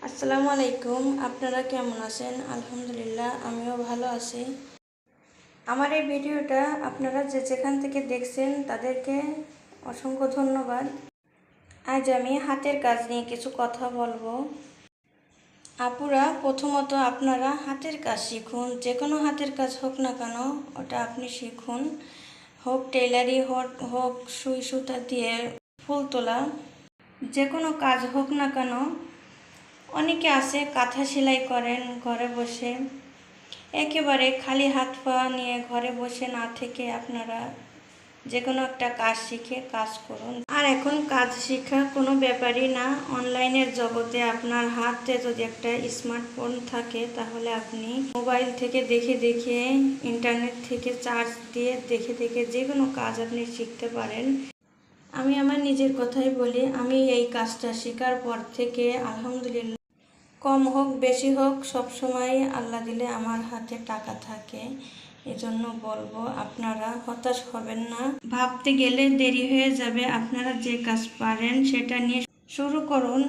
আসসালামু আলাইকুম। আপনারা কেমন আছেন? আলহামদুলিল্লাহ, আমিও ভালো আছি। আমার এই ভিডিওটা আপনারা যেখান থেকে দেখছেন তাদেরকে অসংখ্য ধন্যবাদ। আজ আমি হাতের কাজ নিয়ে কিছু কথা বলবো। আপুরা, প্রথমত আপনারা হাতের কাজ শিখুন। যে কোনো হাতের কাজ হোক না কেন, ওটা আপনি শিখুন। হোক টেলারি, হোক সুই সুতা দিয়ে ফুল তোলা, যে কোনো কাজ হোক না কেন। অনেকে আছে কাঁথা সেলাই করেন ঘরে বসে। একেবারে খালি হাত পা নিয়ে ঘরে বসে না থেকে আপনারা যে কোনো একটা কাজ শিখে কাজ করুন। আর এখন কাজ শেখা কোনো ব্যাপারই না। অনলাইনের জগতে আপনার হাতে যদি একটা স্মার্টফোন থাকে তাহলে আপনি মোবাইল থেকে দেখে দেখে, ইন্টারনেট থেকে চার্জ দিয়ে দেখে দেখে যে কোনো কাজ আপনি শিখতে পারেন। আমি আমার নিজের কথাই বলি, আমি এই কাজটা শেখার পর থেকে আলহামদুলিল্লাহ, কম হোক বেশি হোক, সবসময় আল্লাহ দিলে আমার হাতে টাকা থাকে। এজন্য বলবো আপনারা হতাশ হবেন না। ভাবতে গেলে দেরি হয়ে যাবে। আপনারা যে কাজ পারেন সেটা নিয়ে শুরু করুন।